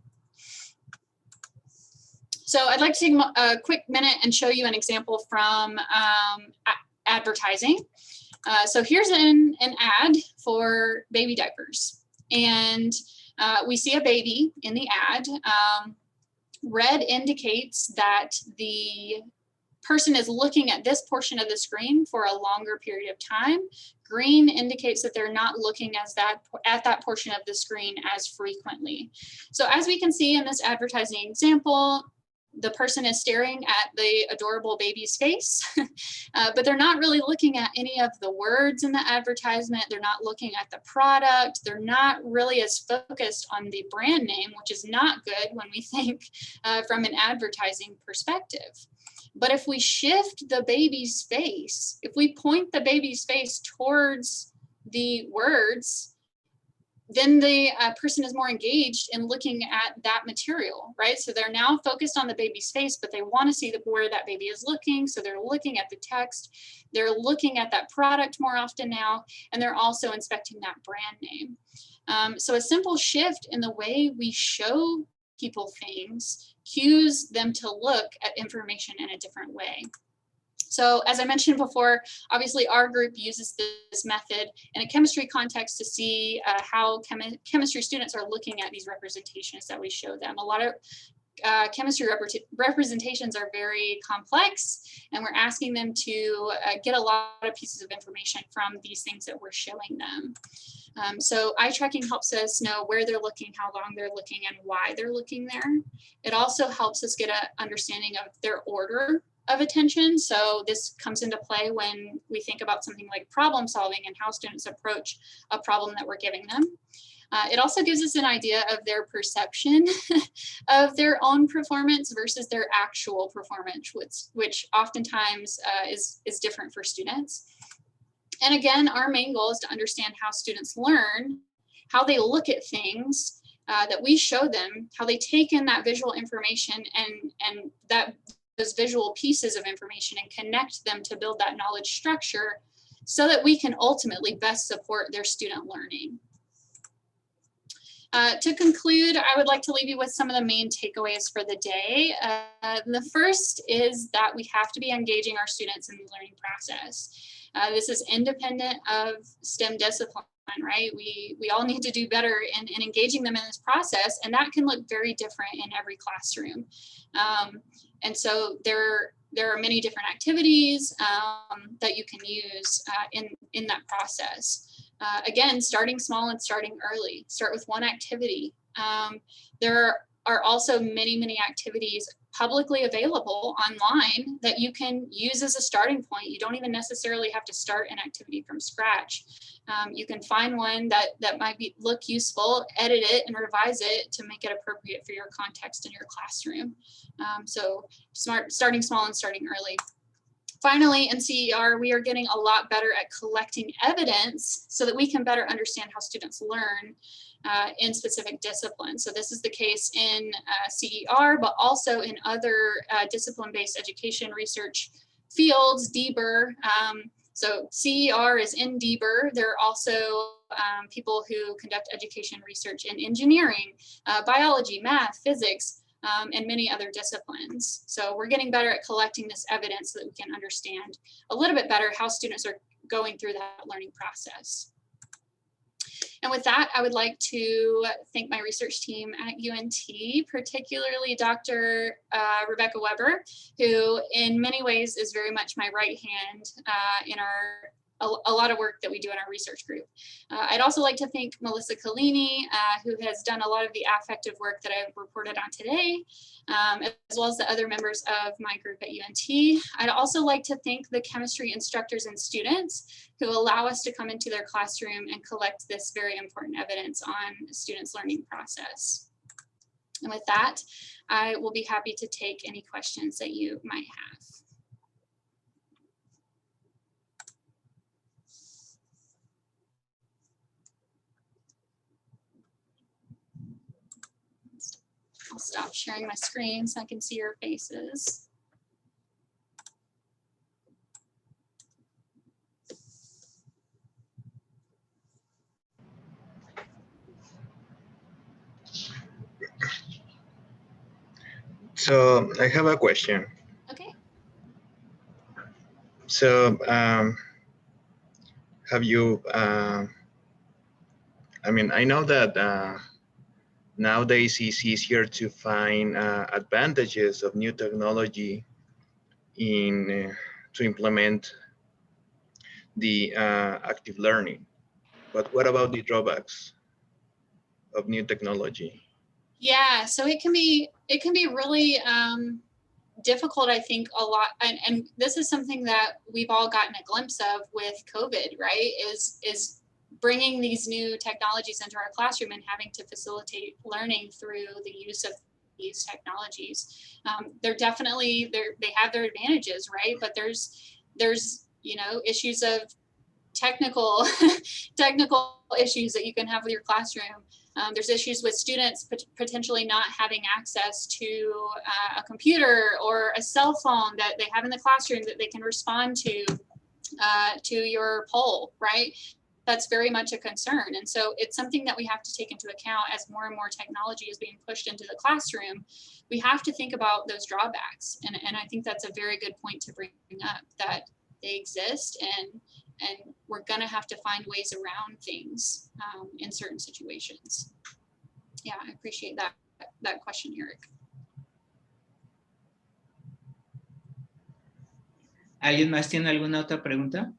Speaker 1: So I'd like to take a quick minute and show you an example from advertising. So here's an ad for baby diapers. And we see a baby in the ad. Red indicates that the person is looking at this portion of the screen for a longer period of time. Green indicates that they're not looking at that portion of the screen as frequently. So as we can see in this advertising example, the person is staring at the adorable baby's face, but they're not really looking at any of the words in the advertisement. They're not looking at the product. They're not really as focused on the brand name, which is not good when we think from an advertising perspective. But if we shift the baby's face, if we point the baby's face towards the words, then the person is more engaged in looking at that material, right? So they're now focused on the baby's face, but they want to see where that baby is looking. So they're looking at the text, they're looking at that product more often now, and they're also inspecting that brand name. So a simple shift in the way we show people things cues them to look at information in a different way. So as I mentioned before, obviously our group uses this method in a chemistry context to see how chemistry students are looking at these representations that we show them. A lot of chemistry representations are very complex, and we're asking them to get a lot of pieces of information from these things that we're showing them. So eye tracking helps us know where they're looking, how long they're looking, and why they're looking there. It also helps us get an understanding of their order of attention. So this comes into play when we think about something like problem solving and how students approach a problem that we're giving them. It also gives us an idea of their perception of their own performance versus their actual performance, which oftentimes is different for students. And again, our main goal is to understand how students learn, how they look at things that we show them, how they take in that visual information and those visual pieces of information and connect them to build that knowledge structure so that we can ultimately best support their student learning. To conclude, I would like to leave you with some of the main takeaways for the day. The first is that we have to be engaging our students in the learning process. This is independent of STEM disciplines. right? We all need to do better in engaging them in this process, and that can look very different in every classroom. And so there are many different activities that you can use in that process. Again, starting small and starting early. Start with one activity. There are also many activities publicly available online that you can use as a starting point. You don't even necessarily have to start an activity from scratch. You can find one that might look useful, edit it and revise it to make it appropriate for your context in your classroom. So starting small and starting early. Finally, in CER, we are getting a lot better at collecting evidence so that we can better understand how students learn in specific disciplines. So this is the case in CER, but also in other discipline-based education research fields, DBER. So CER is in DBER. There are also people who conduct education research in engineering, biology, math, physics, and many other disciplines. So we're getting better at collecting this evidence so that we can understand a little bit better how students are going through that learning process. And with that, I would like to thank my research team at UNT, particularly Dr. Rebecca Weber, who in many ways is very much my right hand in a lot of work that we do in our research group. I'd also like to thank Melissa Collini, who has done a lot of the affective work that I've reported on today, as well as the other members of my group at UNT. I'd also like to thank the chemistry instructors and students who allow us to come into their classroom and collect this very important evidence on students' learning process. And with that, I will be happy to take any questions that you might have. I'll stop sharing my screen so I can see your faces.
Speaker 2: So I have a question.
Speaker 1: Okay.
Speaker 2: So have you, I mean, I know that nowadays it's easier to find advantages of new technology in to implement the active learning. But what about the drawbacks of new technology?
Speaker 1: Yeah, so it can be really difficult, I think, a lot, and this is something that we've all gotten a glimpse of with COVID, right? Is bringing these new technologies into our classroom and having to facilitate learning through the use of these technologies. They're definitely they have their advantages, right? But there's issues of technical issues that you can have with your classroom. There's issues with students potentially not having access to a computer or a cell phone that they have in the classroom that they can respond to your poll, right? That's very much a concern. And so it's something that we have to take into account as more and more technology is being pushed into the classroom. We have to think about those drawbacks. And I think that's a very good point to bring up, that they exist and we're gonna have to find ways around things in certain situations. Yeah, I appreciate that question, Eric.
Speaker 3: ¿Alguien más tiene alguna otra pregunta?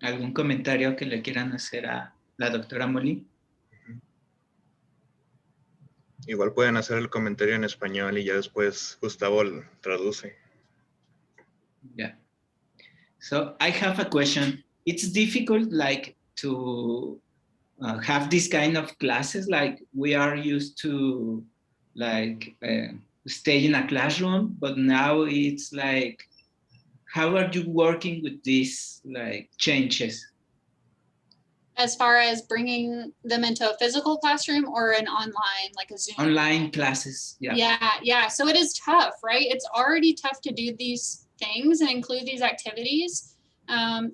Speaker 3: ¿Algún comentario que le quieran hacer a la doctora Molly?
Speaker 2: Igual pueden hacer el comentario en español y ya después Gustavo traduce.
Speaker 3: Yeah. So I have a question. It's difficult, like, to have this kind of classes, like we are used to, like, stay in a classroom, but now it's like, how are you working with these, like, changes?
Speaker 1: As far as bringing them into a physical classroom or an online, like a Zoom?
Speaker 3: Online classes, yeah.
Speaker 1: Yeah. So it is tough, right? It's already tough to do these things and include these activities.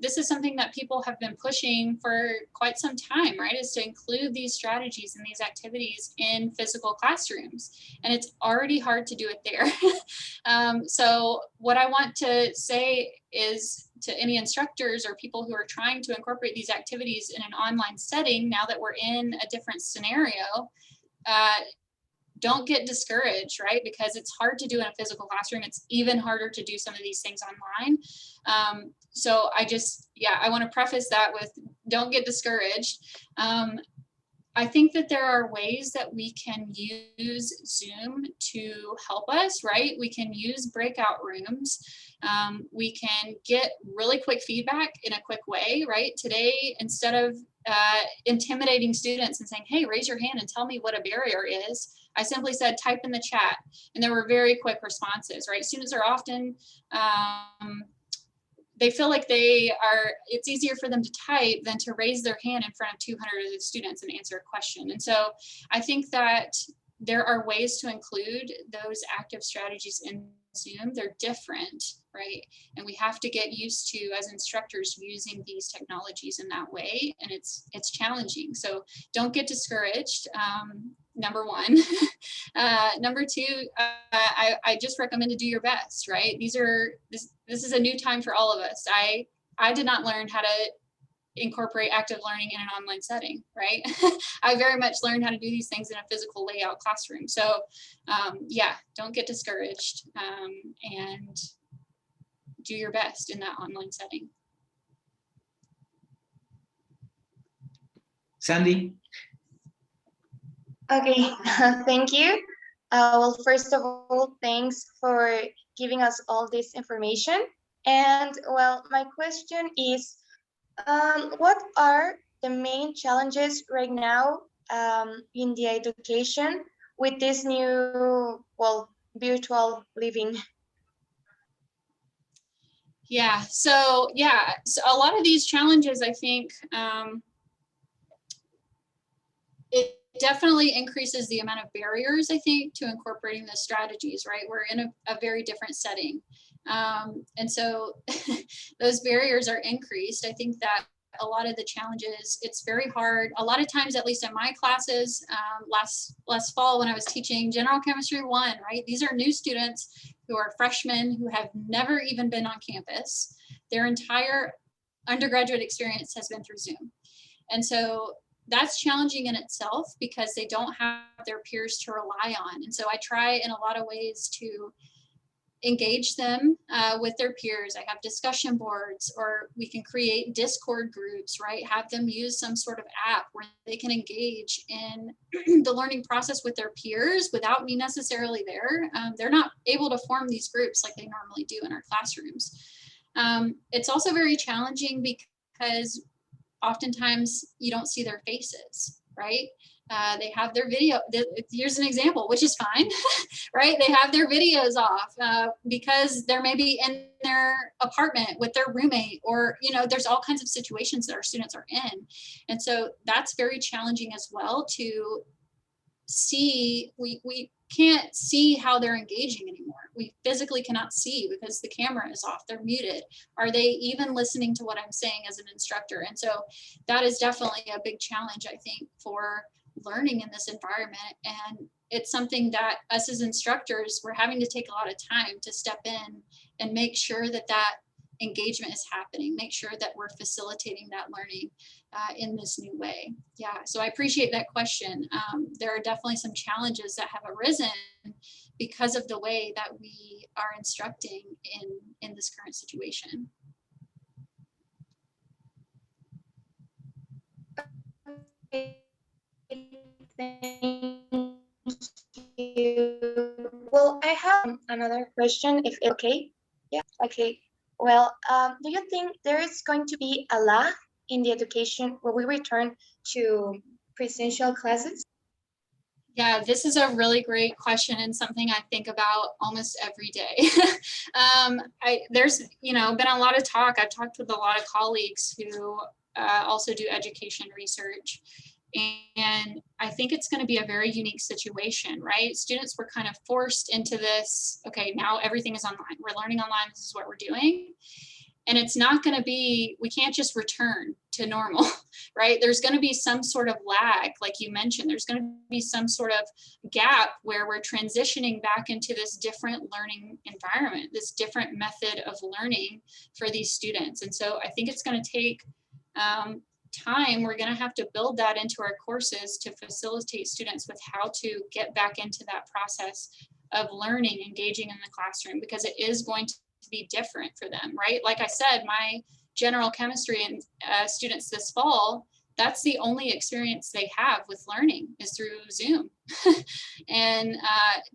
Speaker 1: This is something that people have been pushing for quite some time, right? Is to include these strategies and these activities in physical classrooms. And it's already hard to do it there. So what I want to say is to any instructors or people who are trying to incorporate these activities in an online setting, now that we're in a different scenario, don't get discouraged, right? Because it's hard to do in a physical classroom. It's even harder to do some of these things online. So I want to preface that with don't get discouraged. I think that there are ways that we can use Zoom to help us, right? We can use breakout rooms. We can get really quick feedback in a quick way, right? Today, instead of intimidating students and saying, hey, raise your hand and tell me what a barrier is, I simply said, type in the chat, and there were very quick responses, right? Students are often, they feel like it's easier for them to type than to raise their hand in front of 200 other students and answer a question. And so I think that there are ways to include those active strategies in Zoom. They're different, right? And we have to get used to, as instructors, using these technologies in that way. And it's challenging. So don't get discouraged. Number one. Number two, I just recommend to do your best, right? This is a new time for all of us. I did not learn how to incorporate active learning in an online setting, right? I very much learned how to do these things in a physical layout classroom. So yeah, don't get discouraged and do your best in that online setting.
Speaker 3: Sandy?
Speaker 4: Okay, thank you. Well, first of all, thanks for giving us all this information. And well, my question is, what are the main challenges right now in the education with this new, well, virtual living?
Speaker 1: Yeah, so a lot of these challenges, I think, it definitely increases the amount of barriers, I think, to incorporating the strategies, right? We're in a very different setting. And so those barriers are increased. I think that a lot of the challenges, it's very hard. A lot of times, at least in my classes, last fall when I was teaching General Chemistry 1, right? These are new students who are freshmen who have never even been on campus. Their entire undergraduate experience has been through Zoom. And so that's challenging in itself because they don't have their peers to rely on. And so I try in a lot of ways to engage them with their peers. I have discussion boards, or we can create Discord groups, right? Have them use some sort of app where they can engage in the learning process with their peers without me necessarily there. They're not able to form these groups like they normally do in our classrooms. It's also very challenging because oftentimes you don't see their faces, right? They have their video, here's an example, which is fine, right? They have their videos off because they're maybe in their apartment with their roommate, or, there's all kinds of situations that our students are in. And so that's very challenging as well to see. We can't see how they're engaging anymore. We physically cannot see because the camera is off, they're muted. Are they even listening to what I'm saying as an instructor? And so that is definitely a big challenge, I think, for learning in this environment. And it's something that us as instructors, we're having to take a lot of time to step in and make sure that that engagement is happening, make sure that we're facilitating that learning in this new way. Yeah, so I appreciate that question. There are definitely some challenges that have arisen because of the way that we are instructing in this current situation.
Speaker 4: Thank you. Well, I have another question, if okay. Yeah, okay. Well, do you think there is going to be a lag in the education when we return to presential classes?
Speaker 1: Yeah, this is a really great question and something I think about almost every day. There's been a lot of talk. I've talked with a lot of colleagues who also do education research. And I think it's going to be a very unique situation, right? Students were kind of forced into this, okay, now everything is online. We're learning online. This is what we're doing. And it's not going to be, we can't just return to normal, right? There's going to be some sort of lag, like you mentioned. There's going to be some sort of gap where we're transitioning back into this different learning environment, this different method of learning for these students. And so I think it's going to take time. We're going to have to build that into our courses to facilitate students with how to get back into that process of learning, engaging in the classroom, because it is going to be different for them, right? Like I said, my general chemistry and students this fall, that's the only experience they have with learning is through Zoom. And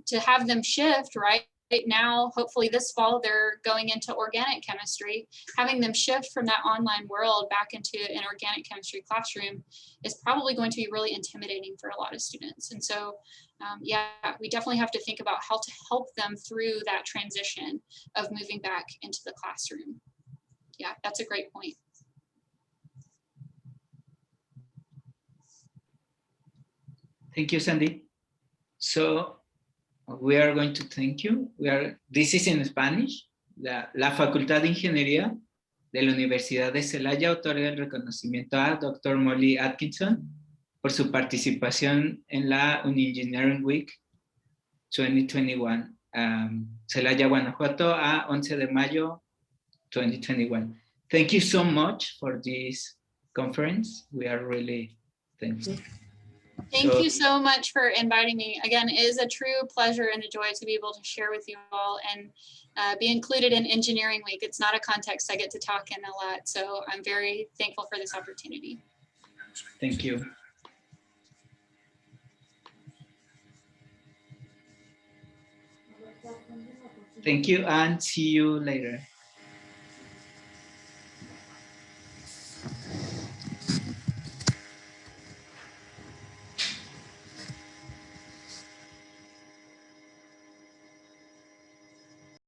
Speaker 1: to have them shift, right now, hopefully this fall, they're going into organic chemistry, having them shift from that online world back into an organic chemistry classroom is probably going to be really intimidating for a lot of students. And so, yeah, we definitely have to think about how to help them through that transition of moving back into the classroom. Yeah, that's a great point.
Speaker 3: Thank you, Sandy. So we are going to thank you. This is in Spanish. La Facultad de Ingeniería de la Universidad de Celaya otorga el reconocimiento a Dr. Molly Atkinson por su participación en la Uniengineering Week 2021. Celaya, Guanajuato, a 11 de mayo 2021. Thank you so much for this conference. We are really thankful.
Speaker 1: Thank you so much for inviting me. Again, it is a true pleasure and a joy to be able to share with you all and be included in Engineering Week. It's not a context I get to talk in a lot, so I'm very thankful for this opportunity.
Speaker 3: Thank you. Thank you and see you later.